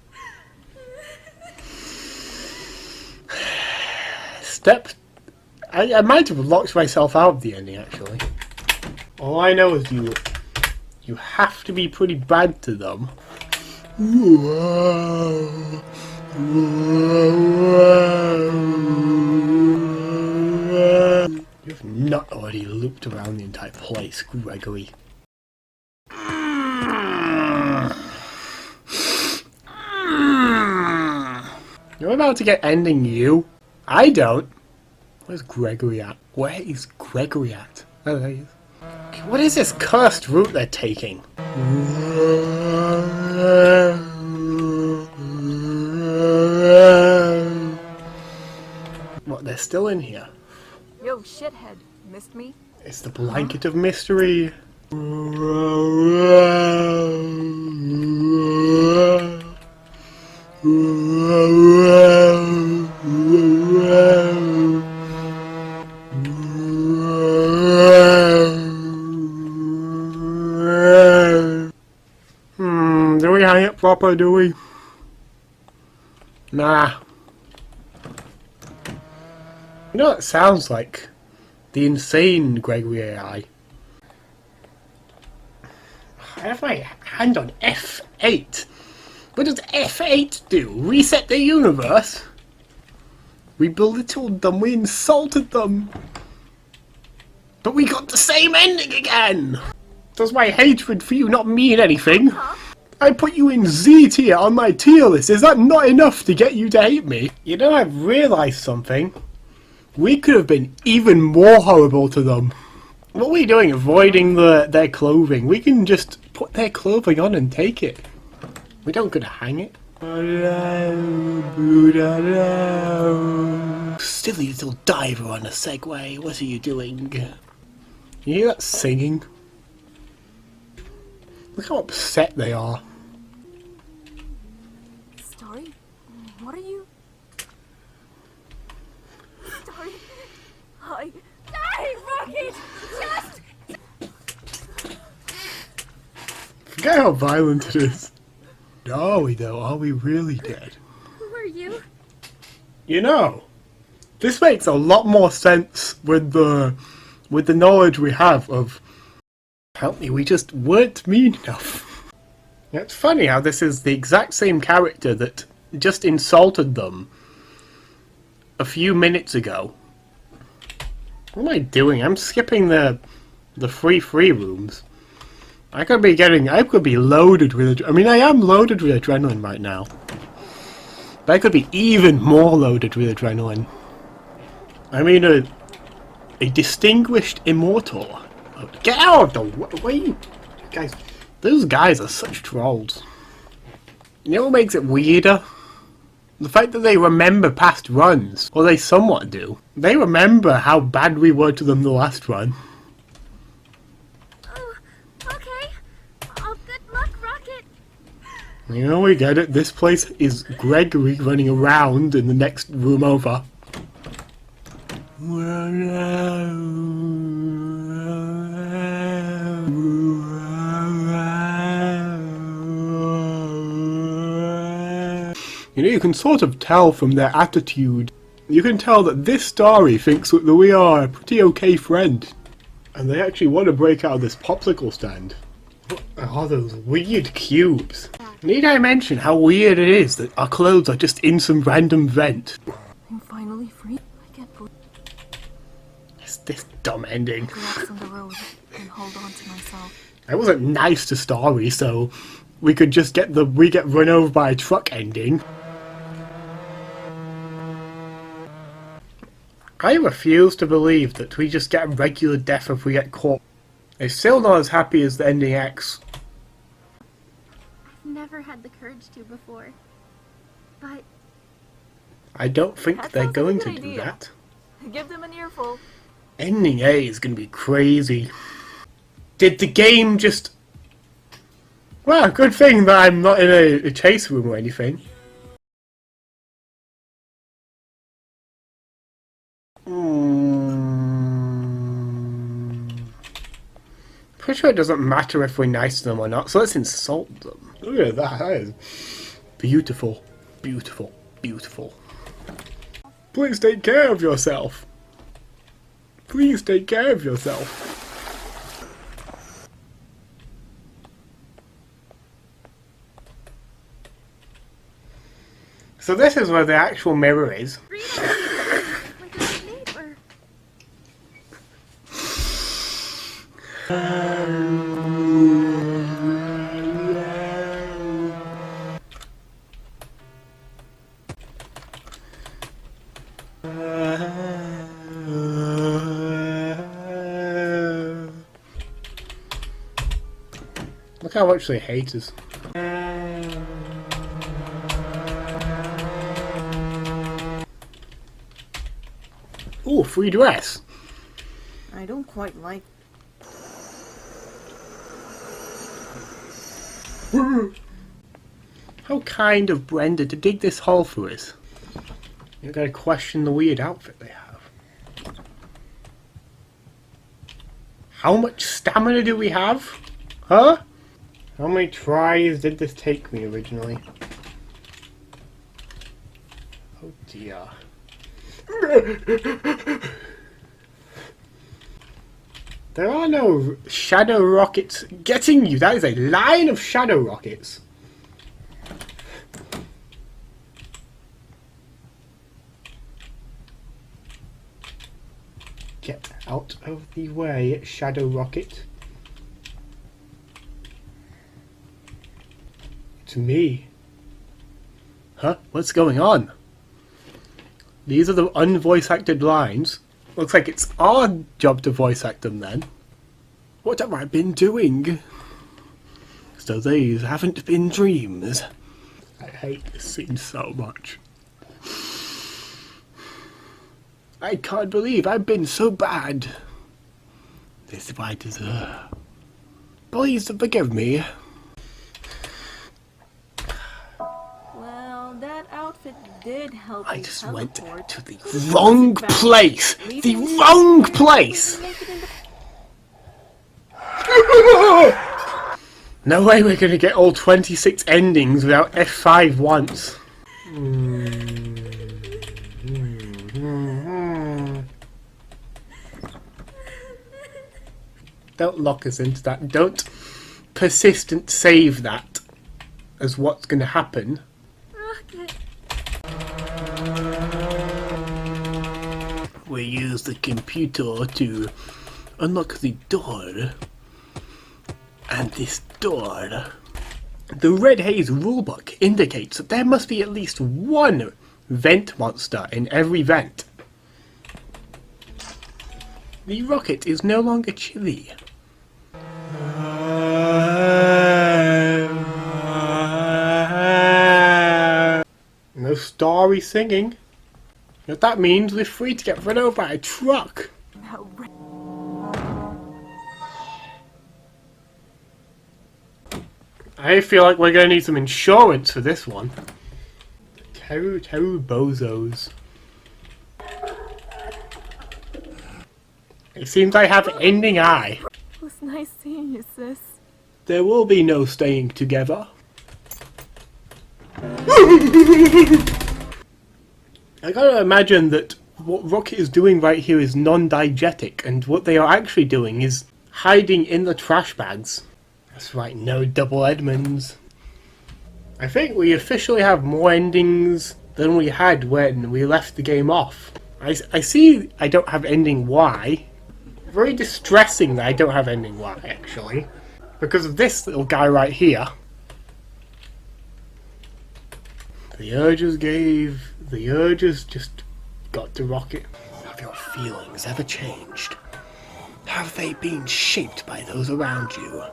Speaker 1: I might have locked myself out of the ending, actually. All I know is you have to be pretty bad to them. You've not already looped around the entire place, Gregory. You're about to get ending you. I don't. Where's Gregory at? Where is Gregory at? Oh, there he is. Okay, what is this cursed route they're taking? What, they're still in here?
Speaker 8: Yo, shithead, missed me?
Speaker 1: It's the blanket of mystery. Do we hang it proper, do we? Nah. You know what it sounds like? The insane Gregory AI. I have my hand on F8. What does F8 do? Reset the universe? We belittled them, we insulted them. But we got the same ending again! Does my hatred for you not mean anything? I put you in Z tier on my tier list. Is that not enough to get you to hate me? You know, I've realised something. We could have been even more horrible to them. What are we doing? Avoiding their clothing. We can just put their clothing on and take it. We don't gotta hang it. Silly little diver on a Segway. What are you doing? You hear that singing? Look how upset they are.
Speaker 8: Starry? What are you? Starry? Hi.
Speaker 5: Hey, Rocket! Just...
Speaker 1: Forget how violent it is. Are we though? Are we really dead?
Speaker 3: Who are you?
Speaker 1: You know, this makes a lot more sense with the knowledge we have of, help me, we just weren't mean enough. It's funny how this is the exact same character that just insulted them a few minutes ago. What am I doing? I'm skipping the free rooms. I could be loaded with, I mean I am loaded with adrenaline right now. But I could be even more loaded with adrenaline. I mean a distinguished immortal. Get out of the way! Guys, those guys are such trolls. You know what makes it weirder? The fact that they remember past runs. Or they somewhat do. They remember how bad we were to them the last run.
Speaker 3: Oh, okay. Oh, good luck, Rocket.
Speaker 1: You know, we get it. This place is Gregory running around in the next room over. You know, you can sort of tell from their attitude. You can tell that this Starry thinks that we are a pretty okay friend. And they actually want to break out of this popsicle stand. What are those weird cubes? Need I mention how weird it is that our clothes are just in some random vent?
Speaker 8: I'm finally free. I can't believe
Speaker 1: It's this dumb ending.
Speaker 8: collapse on the road and hold on to myself.
Speaker 1: I wasn't nice to Starry, so we could just get the we get run over by a truck ending. I refuse to believe that we just get a regular death if we get caught. It's still not as happy as the ending X.
Speaker 3: I've never had the courage to before. But
Speaker 1: I don't think
Speaker 8: That
Speaker 1: they're
Speaker 8: sounds like a
Speaker 1: going
Speaker 8: good
Speaker 1: to do
Speaker 8: idea.
Speaker 1: that.
Speaker 8: Give them an earful.
Speaker 1: Ending A is going to be crazy. Did the game just... Well, good thing that I'm not in a chase room or anything. Pretty sure it doesn't matter if we're nice to them or not, so let's insult them. Look at that, that is beautiful, beautiful, beautiful. Please take care of yourself. Please take care of yourself. So this is where the actual mirror is.
Speaker 3: read it like a neighbor.
Speaker 1: Look how much they hate us. Ooh, free dress.
Speaker 2: I don't quite like.
Speaker 1: How kind of Brenda to dig this hole for us. You gotta question the weird outfit they have. How much stamina do we have? Huh? How many tries did this take me originally? Oh dear. There are no shadow rockets getting you. That is a line of shadow rockets. Get that. Out of the way, Shadow Rocket. It's me. Huh? What's going on? These are the unvoice acted lines. Looks like it's our job to voice act them then. What have I been doing? So these haven't been dreams. I hate this scene so much. I can't believe I've been so bad. This is what I deserve. Please forgive me.
Speaker 2: Well, that outfit did help
Speaker 1: I
Speaker 2: you
Speaker 1: just went
Speaker 2: teleport.
Speaker 1: to the wrong place! The wrong place! No way we're gonna get all 26 endings without F5 once. Don't lock us into that. Don't persistent save that as what's gonna happen.
Speaker 3: Rocket.
Speaker 1: We use the computer to unlock the door. And this door. The Red Haze rulebook indicates that there must be at least one vent monster in every vent. The rocket is no longer chilly. No starry singing. What that means, we're free to get run over by a truck. I feel like we're going to need some insurance for this one. Teru bozos. It seems I have ending eye.
Speaker 8: It was nice seeing you, sis.
Speaker 1: There will be no staying together. I gotta imagine that what Rocket is doing right here is non-diegetic, and what they are actually doing is hiding in the trash bags. That's right, no double Edmonds. I think we officially have more endings than we had when we left the game off. I see I don't have ending Y. Very distressing that I don't have ending Y, actually. Because of this little guy right here. The urges just got to Rocket. Have your feelings ever changed? Have they been shaped by those around you?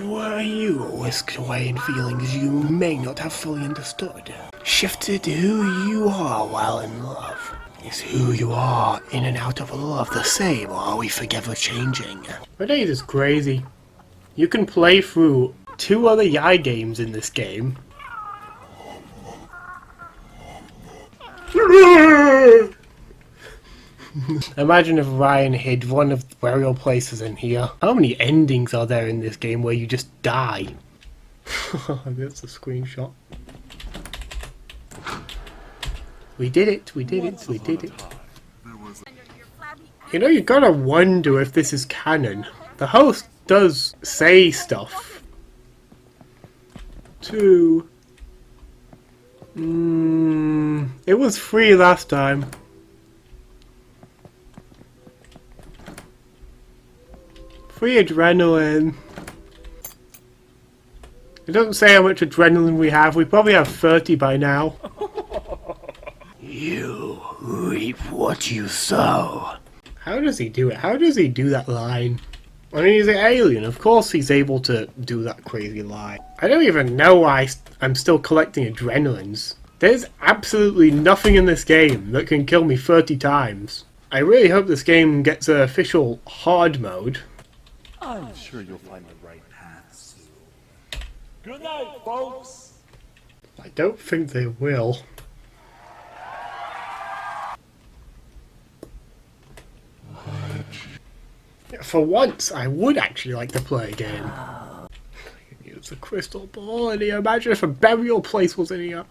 Speaker 1: Were you whisked away in feelings you may not have fully understood? Shifted who you are while in love? Is who you are in and out of love the same, or are we forever changing? Red Haze is crazy. You can play through 2 other Yai games in this game. Imagine if Ryan hid one of the burial places in here. How many endings are there in this game where you just die? That's a screenshot. We did it, we did it, we did it. You know, you gotta wonder if this is canon. The host does say stuff. It was free last time. Free adrenaline. It doesn't say how much adrenaline we have. We probably have 30 by now. You reap what you sow. How does he do it? How does he do that line? I mean, he's an alien. Of course he's able to do that crazy line. I don't even know why I'm still collecting adrenalines. There's absolutely nothing in this game that can kill me 30 times. I really hope this game gets an official hard mode.
Speaker 6: I'm sure you'll find the right path soon. Good night, folks!
Speaker 1: I don't think they will. For once, I would actually like to play a game. Use a crystal ball in here. Imagine if a burial place was in here.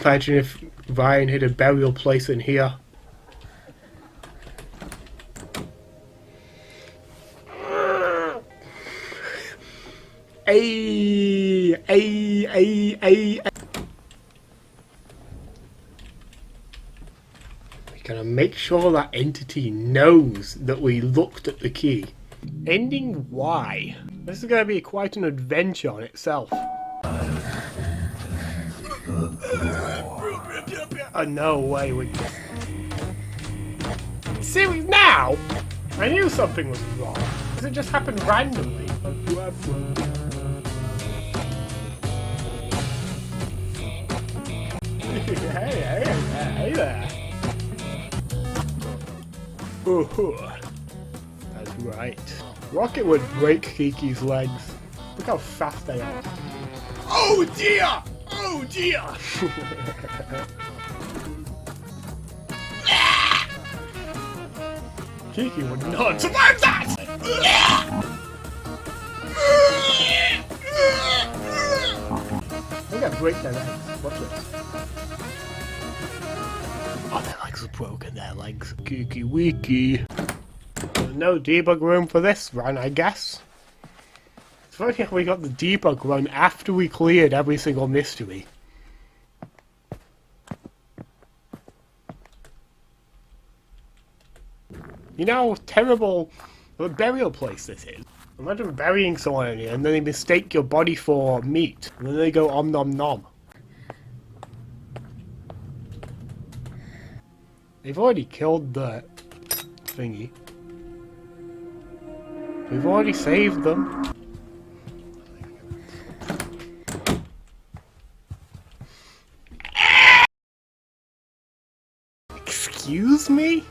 Speaker 1: Imagine if Ryan hid a burial place in here. We're gonna make sure that entity knows that we looked at the key. Ending Y. This is gonna be quite an adventure on itself. Oh, no way we... Serious now? I knew something was wrong. Does it just happen randomly? Hey there. That's right. Rocket would break Kiki's legs. Look how fast they are. Oh dear! Oh dear! Kiki would not survive that! We're gonna break their legs. Watch this. Oh, their legs are broken, their legs. Kiki wiki. No debug room for this run, I guess. It's funny how we got the debug run after we cleared every single mystery. You know how terrible of a burial place this is? Imagine burying someone in here and then they mistake your body for meat. And then they go om nom nom. They've already killed the thingy. We've already saved them. Excuse me?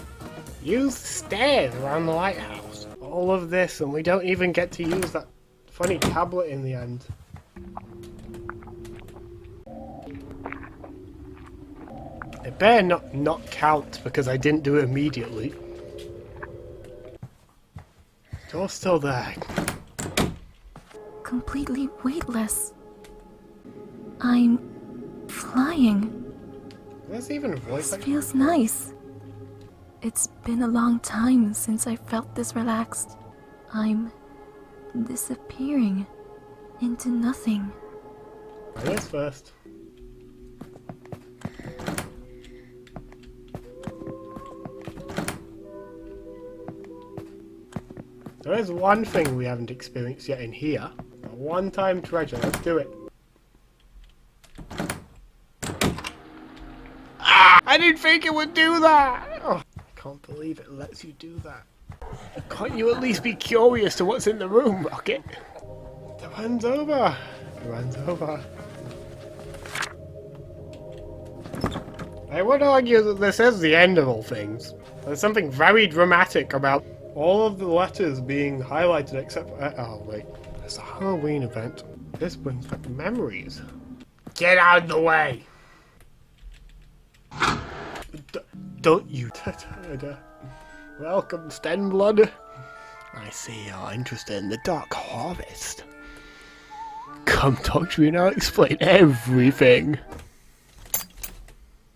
Speaker 1: Use the stairs around the lighthouse. All of this and we don't even get to use that funny tablet in the end. It better not count because I didn't do it immediately. Door's still there.
Speaker 9: Completely weightless. I'm flying.
Speaker 1: There's even a voice
Speaker 9: This
Speaker 1: like
Speaker 9: feels nice. It's been a long time since I felt this relaxed. I'm disappearing into nothing.
Speaker 1: This first. There is one thing we haven't experienced yet in here. A one-time treasure. Let's do it. Ah! I didn't think it would do that! Oh, I can't believe it lets you do that. Can't you at least be curious to what's in the room, Rocket? The run's over. The run's over. I would argue that this is the end of all things. There's something very dramatic about all of the letters being highlighted except for... oh wait, there's a Halloween event. This brings back memories. Get out of the way! Don't you... Welcome, Stenblood. I see you're interested in the Dark Harvest. Come talk to me and I'll explain everything.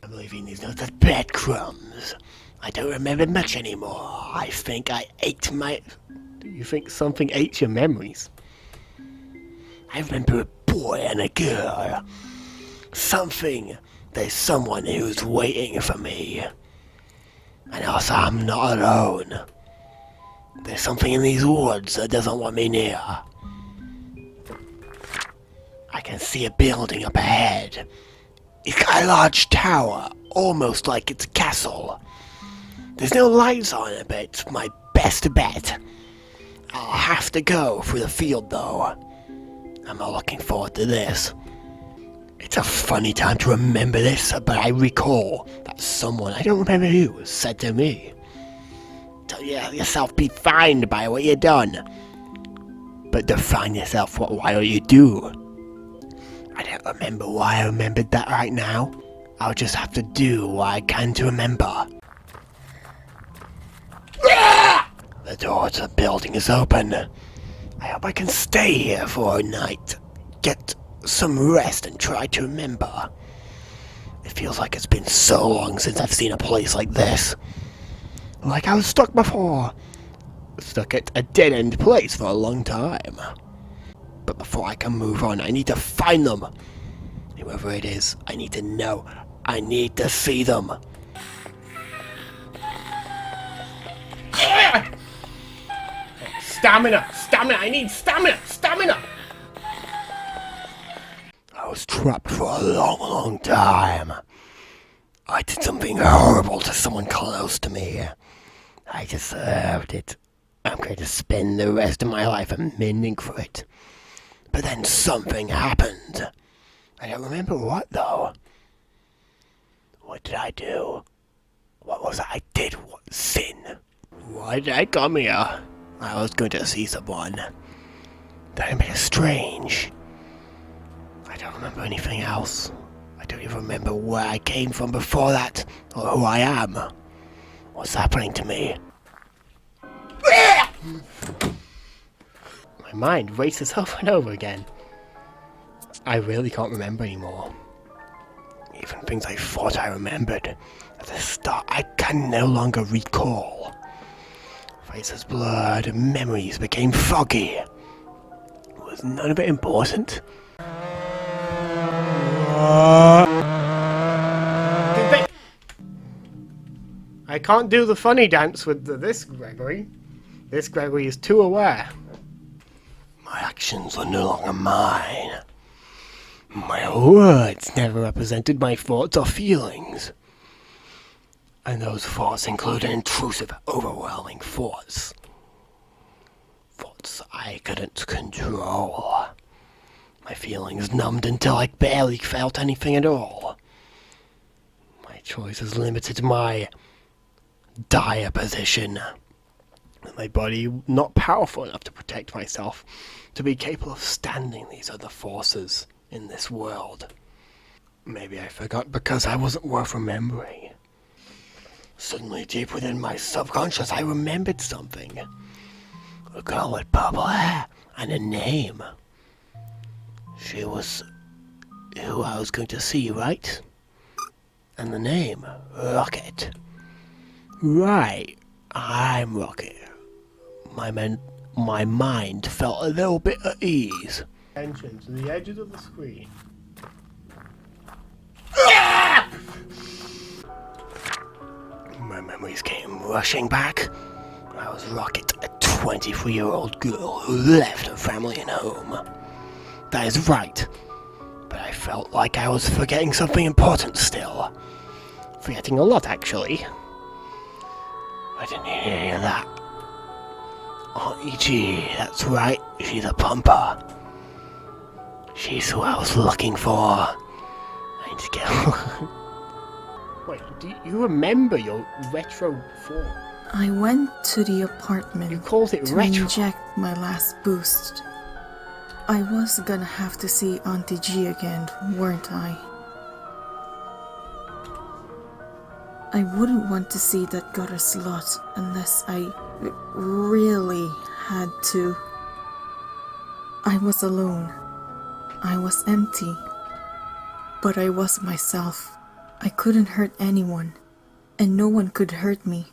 Speaker 1: I'm leaving these notes as breadcrumbs. I don't remember much anymore. I think I ate my... Do you think something ate your memories? I remember a boy and a girl. There's someone who's waiting for me. And also I'm not alone. There's something in these woods that doesn't want me near. I can see a building up ahead. It's got a large tower, almost like it's a castle. There's no lights on it, but it's my best bet. I'll have to go through the field, though. I'm not looking forward to this. It's a funny time to remember this, but I recall that someone, I don't remember who, said to me, "Tell yourself be defined by what you've done. But define yourself by what you do." I don't remember why I remembered that right now. I'll just have to do what I can to remember. The door to the building is open. I hope I can stay here for a night. Get some rest and try to remember. It feels like it's been so long since I've seen a place like this. Like I was stuck before. Stuck at a dead-end place for a long time.
Speaker 10: But before I can move on, I need to find them. Whoever it is, I need to know. I need to see them.
Speaker 1: Stamina! Stamina! I need stamina! Stamina!
Speaker 10: I was trapped for a long, long time. I did something horrible to someone close to me. I deserved it. I'm going to spend the rest of my life amending for it. But then something happened. I don't remember what, though. What did I do? What was it I did? What sin? Why did I come here? I was going to see someone. Then I made it strange. I don't remember anything else. I don't even remember where I came from before that, or who I am. What's happening to me? My mind races over and over again. I really can't remember anymore. Even things I thought I remembered at the start, I can no longer recall. Faces blurred, memories became foggy. Was none of it important?
Speaker 1: I can't do the funny dance with this Gregory. This Gregory is too aware.
Speaker 10: My actions are no longer mine. My words never represented my thoughts or feelings. And those thoughts include an intrusive, overwhelming force. Thoughts I couldn't control. My feelings numbed until I barely felt anything at all. My choices limited my dire position. My body not powerful enough to protect myself, to be capable of standing these other forces in this world. Maybe I forgot because I wasn't worth remembering. Suddenly, deep within my subconscious, I remembered something. A girl with purple hair and a name. She was who I was going to see, right? And the name, Rockette. Right, I'm Rockette. My mind felt a little bit at ease.
Speaker 1: Attention to the edges of the screen.
Speaker 10: My memories came rushing back. I was Rockette, a 23-year-old girl who left her family and home. That is right, but I felt like I was forgetting something important still. Forgetting a lot, actually. I didn't need any of that. Oh, E.G., that's right, she's a pumper. She's who I was looking for. I need to get...
Speaker 1: Wait, do you remember your retro form?
Speaker 2: I went to the apartment
Speaker 1: You called it
Speaker 2: to
Speaker 1: retro?
Speaker 2: inject my last boost. I was gonna have to see Auntie G again, weren't I? I wouldn't want to see that gutter slut unless I really had to. I was alone. I was empty. But I was myself. I couldn't hurt anyone, and no one could hurt me.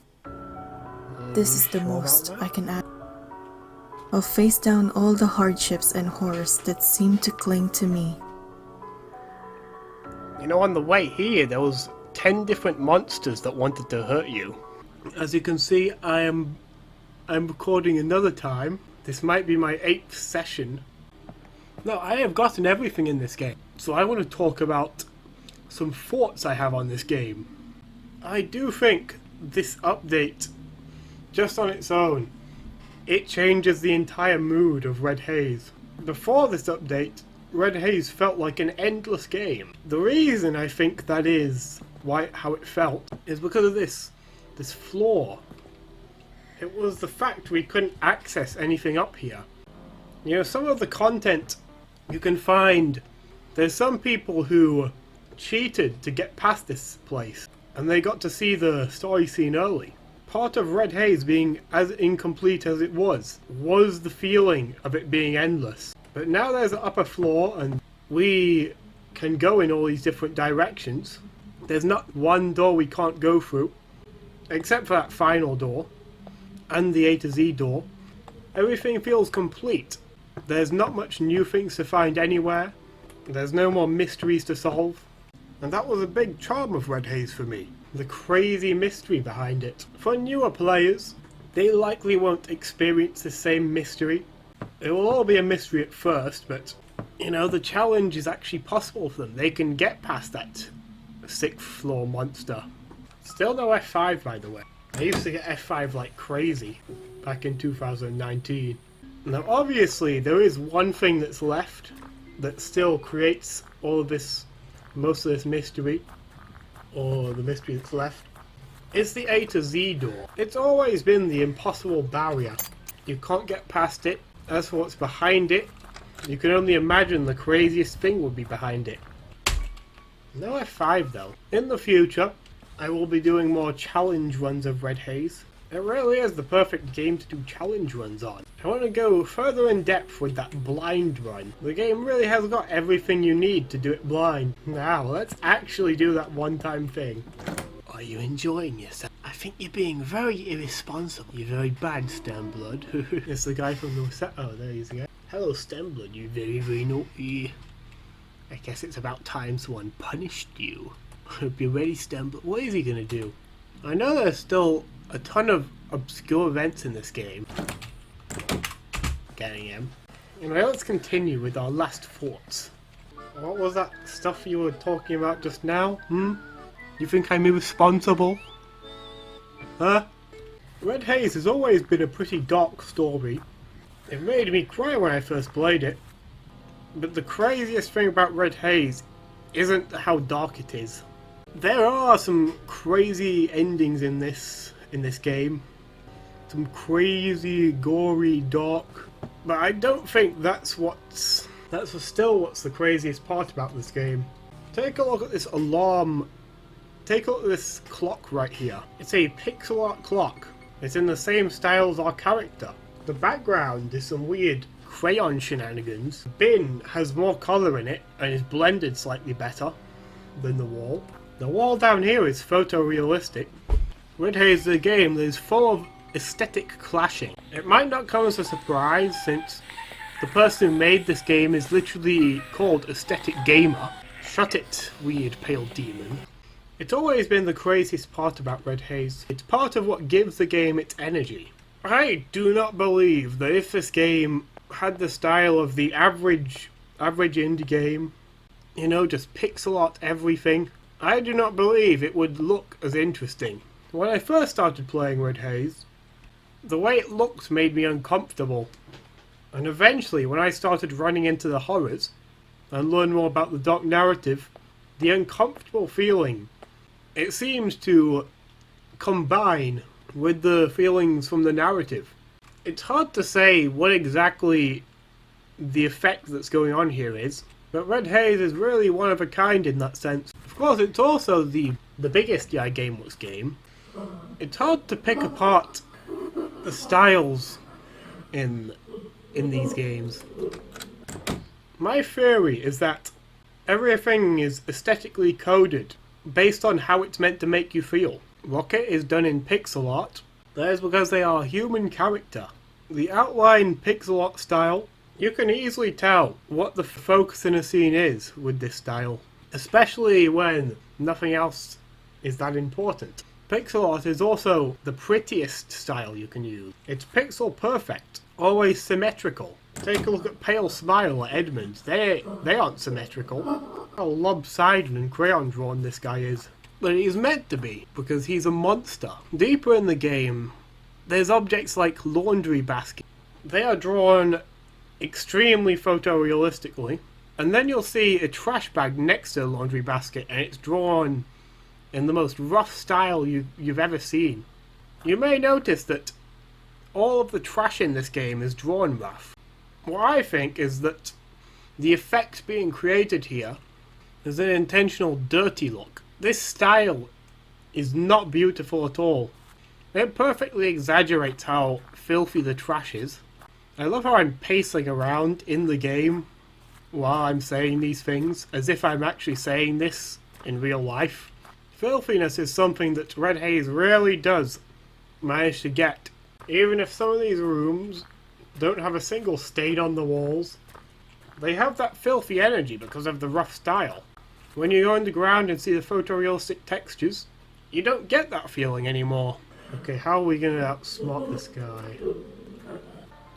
Speaker 2: This is the most I can add. I'll face down all the hardships and horrors that seem to cling to me.
Speaker 1: You know, on the way here, there was 10 different monsters that wanted to hurt you. As you can see, I'm recording another time. This might be my 8th session. No, I have gotten everything in this game. So I want to talk about some thoughts I have on this game. I do think this update, just on its own, it changes the entire mood of Red Haze. Before this update, Red Haze felt like an endless game. The reason I think that is how it felt is because of this flaw. It was the fact we couldn't access anything up here. You know, some of the content you can find, there's some people who cheated to get past this place, and they got to see the story scene early. Part of Red Haze being as incomplete as it was the feeling of it being endless. But now there's an upper floor, and we can go in all these different directions. There's not one door we can't go through, except for that final door, and the A to Z door. Everything feels complete. There's not much new things to find anywhere. There's no more mysteries to solve. And that was a big charm of Red Haze for me. The crazy mystery behind it. For newer players, they likely won't experience the same mystery. It will all be a mystery at first, but, you know, the challenge is actually possible for them. They can get past that 6th floor monster. Still no F5, by the way. I used to get F5 like crazy back in 2019. Now, obviously, there is one thing that's left that still creates all of this, most of this mystery, or the mystery that's left. It's the A to Z door. It's always been the impossible barrier. You can't get past it. As for what's behind it, you can only imagine the craziest thing would be behind it. No F5 though. In the future, I will be doing more challenge runs of Red Haze. It really is the perfect game to do challenge runs on. I want to go further in depth with that blind run. The game really has got everything you need to do it blind. Now, let's actually do that one-time thing. Are you enjoying yourself? I think you're being very irresponsible. You're very bad, Stemblood. It's the guy from the set. Oh, there he's again. Hello, Stemblood. You're very, very naughty. I guess it's about time someone punished you. Hope you're ready, Stemblood. What is he gonna do? I know there's still a ton of obscure events in this game. Getting him. Anyway, let's continue with our last thoughts. What was that stuff you were talking about just now? You think I'm irresponsible? Huh? Red Haze has always been a pretty dark story. It made me cry when I first played it. But the craziest thing about Red Haze isn't how dark it is. There are some crazy endings in this game. Some crazy, gory, dark. But I don't think that's still what's the craziest part about this game. Take a look at this alarm. Take a look at this clock right here. It's a pixel art clock. It's in the same style as our character. The background is some weird crayon shenanigans. The bin has more colour in it and is blended slightly better than the wall. The wall down here is photorealistic. Red Haze, the game, is full of aesthetic clashing. It might not come as a surprise since the person who made this game is literally called Aesthetic Gamer. Shut it, weird pale demon. It's always been the craziest part about Red Haze. It's part of what gives the game its energy. I do not believe that if this game had the style of the average indie game, you know, just pixel art everything, I do not believe it would look as interesting. When I first started playing Red Haze, the way it looked made me uncomfortable. And eventually, when I started running into the horrors and learned more about the dark narrative, the uncomfortable feeling, it seems to combine with the feelings from the narrative. It's hard to say what exactly the effect that's going on here is, but Red Haze is really one of a kind in that sense. Of course, it's also the biggest Yai Gameworks game. It's hard to pick apart the styles in these games. My theory is that everything is aesthetically coded based on how it's meant to make you feel. Rockette is done in pixel art. That is because they are a human character. The outline pixel art style, you can easily tell what the focus in a scene is with this style, especially when nothing else is that important. Pixel art is also the prettiest style you can use. It's pixel perfect, always symmetrical. Take a look at Pale Smile at Edmonds. They aren't symmetrical. How lopsided and crayon drawn this guy is. But he's meant to be, because he's a monster. Deeper in the game, there's objects like laundry baskets. They are drawn extremely photorealistically. And then you'll see a trash bag next to the laundry basket, and it's drawn in the most rough style you've ever seen. You may notice that all of the trash in this game is drawn rough. What I think is that the effect being created here is an intentional dirty look. This style is not beautiful at all. It perfectly exaggerates how filthy the trash is. I love how I'm pacing around in the game while I'm saying these things, as if I'm actually saying this in real life. Filthiness is something that Red Haze really does manage to get. Even if some of these rooms don't have a single stain on the walls. They have that filthy energy because of the rough style. When you go underground and see the photorealistic textures, you don't get that feeling anymore. Okay, how are we going to outsmart this guy?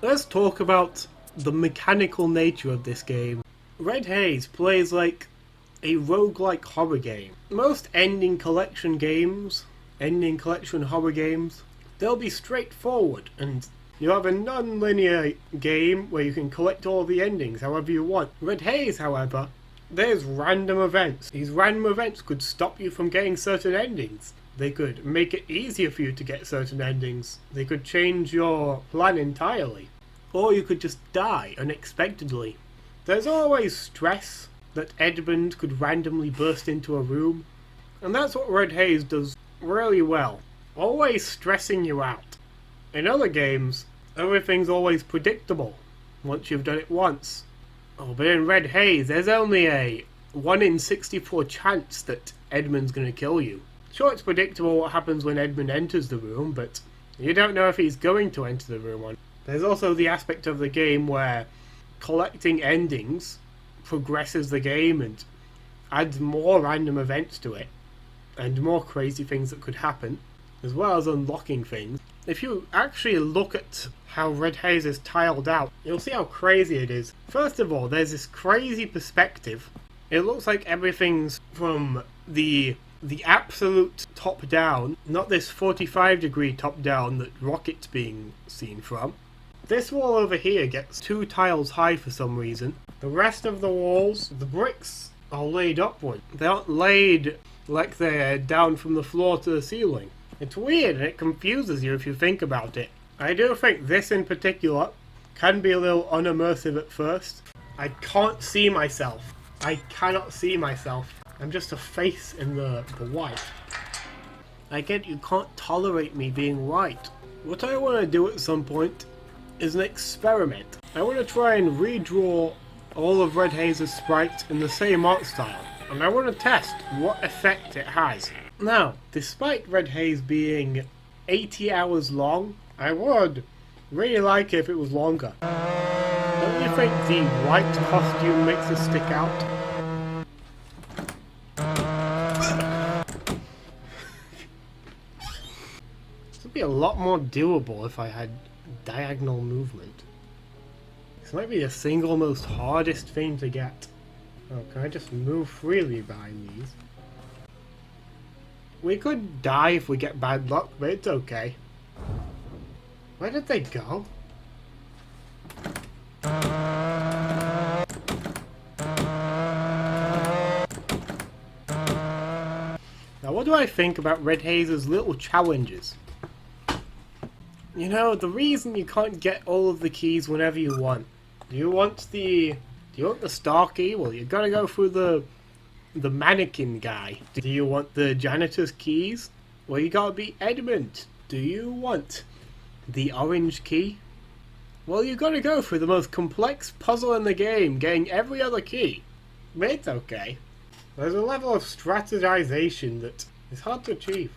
Speaker 1: Let's talk about the mechanical nature of this game. Red Haze plays like a roguelike horror game. Most ending collection horror games, they'll be straightforward, and you have a non-linear game where you can collect all the endings however you want. Red Haze, however, there's random events. These random events could stop you from getting certain endings. They could make it easier for you to get certain endings. They could change your plan entirely. Or you could just die unexpectedly. There's always stress that Edmund could randomly burst into a room. And that's what Red Haze does really well. Always stressing you out. In other games, everything's always predictable once you've done it once. Oh, but in Red Haze, there's only a 1 in 64 chance that Edmund's going to kill you. Sure, it's predictable what happens when Edmund enters the room, but you don't know if he's going to enter the room or not. There's also the aspect of the game where collecting endings progresses the game and adds more random events to it, and more crazy things that could happen, as well as unlocking things. If you actually look at how Red Haze is tiled out, you'll see how crazy it is. First of all, there's this crazy perspective. It looks like everything's from the absolute top down, not this 45-degree top down that Rockette's being seen from. This wall over here gets 2 tiles high for some reason. The rest of the walls, the bricks are laid upward. They aren't laid like they're down from the floor to the ceiling. It's weird and it confuses you if you think about it. I do think this in particular can be a little unimmersive at first. I can't see myself. I cannot see myself. I'm just a face in the white. I get you can't tolerate me being white. What I want to do at some point is an experiment. I want to try and redraw all of Red Haze's sprites in the same art style. And I want to test what effect it has. Now, despite Red Haze being 80 hours long, I would really like it if it was longer. Don't you think the white costume makes it stick out? This would be a lot more doable if I had diagonal movement. This might be the single most hardest thing to get. Oh, can I just move freely behind these? We could die if we get bad luck, but it's okay. Where did they go? Now, what do I think about Red Haze's little challenges? You know, the reason you can't get all of the keys whenever you want. Do you want the star key? Well, you gotta go through the mannequin guy. Do you want the janitor's keys? Well, you gotta be Edmund. Do you want the orange key? Well, you gotta go through the most complex puzzle in the game, getting every other key. But it's okay. There's a level of strategization that is hard to achieve.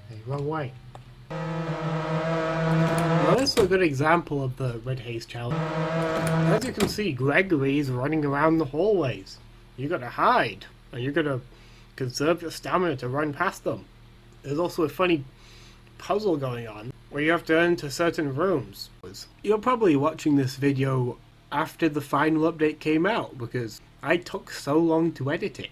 Speaker 1: Hey, wrong way. Well, this is a good example of the Red Haze challenge. As you can see, Gregory is running around the hallways. You gotta hide, and you gotta conserve your stamina to run past them. There's also a funny puzzle going on, where you have to enter certain rooms. You're probably watching this video after the final update came out, because I took so long to edit it.